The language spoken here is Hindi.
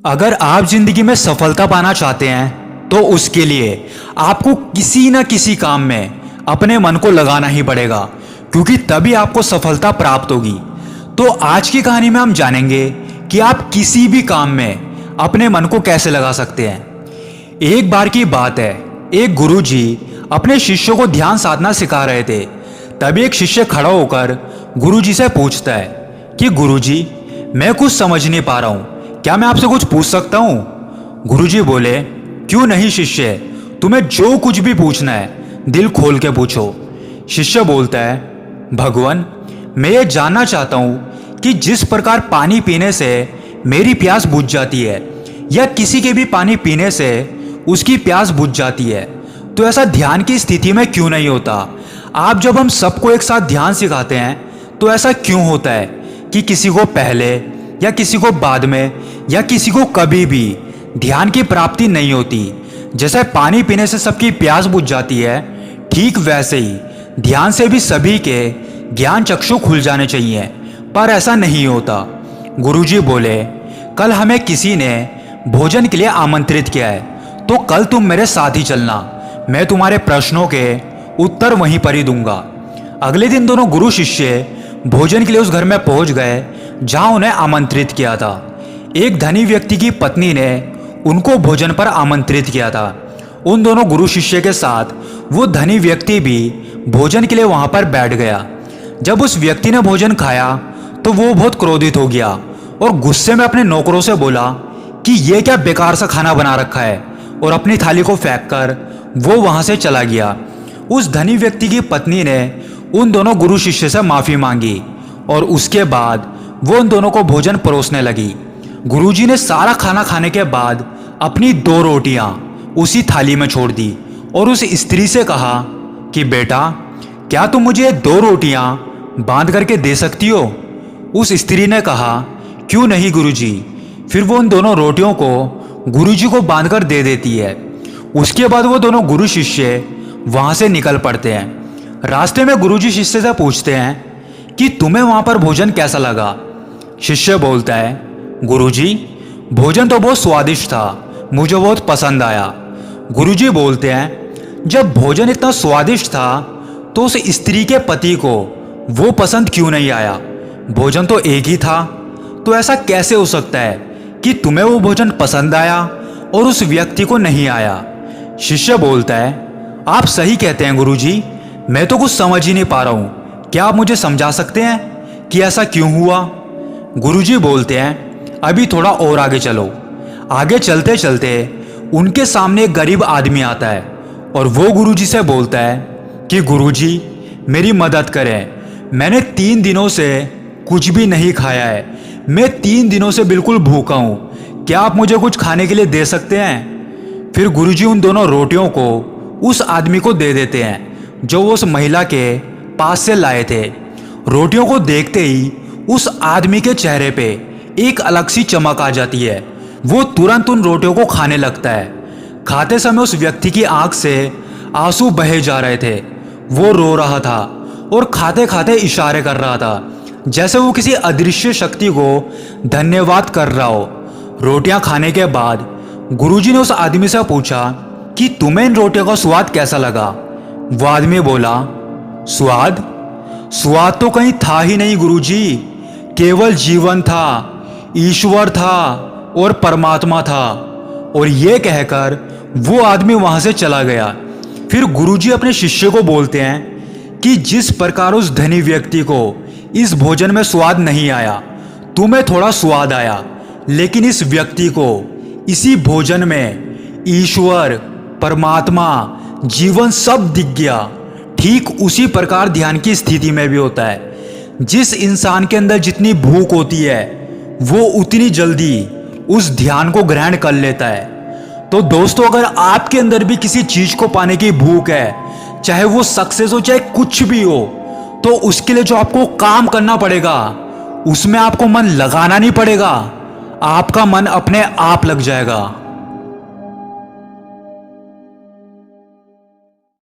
अगर आप जिंदगी में सफलता पाना चाहते हैं तो उसके लिए आपको किसी न किसी काम में अपने मन को लगाना ही पड़ेगा, क्योंकि तभी आपको सफलता प्राप्त होगी। तो आज की कहानी में हम जानेंगे कि आप किसी भी काम में अपने मन को कैसे लगा सकते हैं। एक बार की बात है, एक गुरुजी अपने शिष्यों को ध्यान साधना सिखा रहे थे। तभी एक शिष्य खड़ा होकर गुरुजी से पूछता है कि गुरुजी, मैं कुछ समझ नहीं पा रहा हूं, क्या मैं आपसे कुछ पूछ सकता हूं? गुरुजी बोले, क्यों नहीं शिष्य, तुम्हें जो कुछ भी पूछना है दिल खोल के पूछो। शिष्य बोलता है, भगवान, मैं ये जानना चाहता हूं कि जिस प्रकार पानी पीने से मेरी प्यास बुझ जाती है या किसी के भी पानी पीने से उसकी प्यास बुझ जाती है, तो ऐसा ध्यान की स्थिति में क्यों नहीं होता? आप जब हम सबको एक साथ ध्यान सिखाते हैं तो ऐसा क्यों होता है कि किसी को पहले या किसी को बाद में या किसी को कभी भी ध्यान की प्राप्ति नहीं होती? जैसे पानी पीने से सबकी प्यास बुझ जाती है, ठीक वैसे ही ध्यान से भी सभी के ज्ञान चक्षु खुल जाने चाहिए, पर ऐसा नहीं होता। गुरुजी बोले, कल हमें किसी ने भोजन के लिए आमंत्रित किया है, तो कल तुम मेरे साथ ही चलना, मैं तुम्हारे प्रश्नों के उत्तर वहीं पर ही दूंगा। अगले दिन दोनों गुरु शिष्य भोजन के लिए उस घर में पहुंच गए जहां उन्हें आमंत्रित किया था। एक धनी व्यक्ति की पत्नी ने उनको भोजन पर आमंत्रित किया था। उन दोनों गुरु शिष्य के साथ वो धनी व्यक्ति भी भोजन के लिए वहां पर बैठ गया। जब उस व्यक्ति ने भोजन खाया तो वो बहुत क्रोधित हो गया और गुस्से में अपने नौकरों से बोला कि ये क्या बेकार सा खाना बना रखा है, और अपनी थाली को फेंक कर वो वहां से चला गया। उस धनी व्यक्ति की पत्नी ने उन दोनों गुरु शिष्य से माफी मांगी और उसके बाद वो उन दोनों को भोजन परोसने लगी। गुरुजी ने सारा खाना खाने के बाद अपनी 2 रोटियां उसी थाली में छोड़ दी और उस स्त्री से कहा कि बेटा, क्या तुम मुझे 2 रोटियां बांध करके दे सकती हो? उस स्त्री ने कहा, क्यों नहीं गुरुजी। फिर वो उन दोनों रोटियों को गुरुजी को बांध कर दे देती है। उसके बाद वो दोनों गुरु शिष्य वहां से निकल पड़ते हैं। रास्ते में गुरुजी शिष्य से पूछते हैं कि तुम्हें वहां पर भोजन कैसा लगा? शिष्य बोलता है, गुरुजी, भोजन तो बहुत स्वादिष्ट था, मुझे बहुत पसंद आया। गुरुजी बोलते हैं, जब भोजन इतना स्वादिष्ट था तो उस स्त्री के पति को वो पसंद क्यों नहीं आया? भोजन तो एक ही था, तो ऐसा कैसे हो सकता है कि तुम्हें वो भोजन पसंद आया और उस व्यक्ति को नहीं आया? शिष्य बोलता है, आप सही कहते हैं गुरुजी, मैं तो कुछ समझ ही नहीं पा रहा हूं, क्या आप मुझे समझा सकते हैं कि ऐसा क्यों हुआ? गुरुजी बोलते हैं, अभी थोड़ा और आगे चलो। आगे चलते चलते उनके सामने एक गरीब आदमी आता है और वो गुरुजी से बोलता है कि गुरुजी, मेरी मदद करें, मैंने 3 दिनों से कुछ भी नहीं खाया है, मैं 3 दिनों से बिल्कुल भूखा हूँ, क्या आप मुझे कुछ खाने के लिए दे सकते हैं? फिर गुरुजी उन दोनों रोटियों को उस आदमी को दे देते हैं जो वो उस महिला के पास से लाए थे। रोटियों को देखते ही उस आदमी के चेहरे पे एक अलग सी चमक आ जाती है। वो तुरंत उन रोटियों को खाने लगता है। खाते समय उस व्यक्ति की आंख से आंसू बहे जा रहे थे। वो रो रहा था और खाते खाते इशारे कर रहा था, जैसे वो किसी अदृश्य शक्ति को धन्यवाद कर रहा हो। रोटियां खाने के बाद गुरुजी ने उस आदमी से पूछा कि तुम्हें इन रोटियों का स्वाद कैसा लगा? वो आदमी बोला, स्वाद तो कहीं था ही नहीं गुरुजी, केवल जीवन था, ईश्वर था और परमात्मा था। और ये कहकर वो आदमी वहां से चला गया। फिर गुरुजी अपने शिष्य को बोलते हैं कि जिस प्रकार उस धनी व्यक्ति को इस भोजन में स्वाद नहीं आया, तुम्हें थोड़ा स्वाद आया, लेकिन इस व्यक्ति को इसी भोजन में ईश्वर, परमात्मा, जीवन सब दिख गया। ठीक उसी प्रकार ध्यान की स्थिति में भी होता है। जिस इंसान के अंदर जितनी भूख होती है वो उतनी जल्दी उस ध्यान को ग्रहण कर लेता है। तो दोस्तों, अगर आपके अंदर भी किसी चीज को पाने की भूख है, चाहे वो सक्सेस हो चाहे कुछ भी हो, तो उसके लिए जो आपको काम करना पड़ेगा उसमें आपको मन लगाना नहीं पड़ेगा, आपका मन अपने आप लग जाएगा।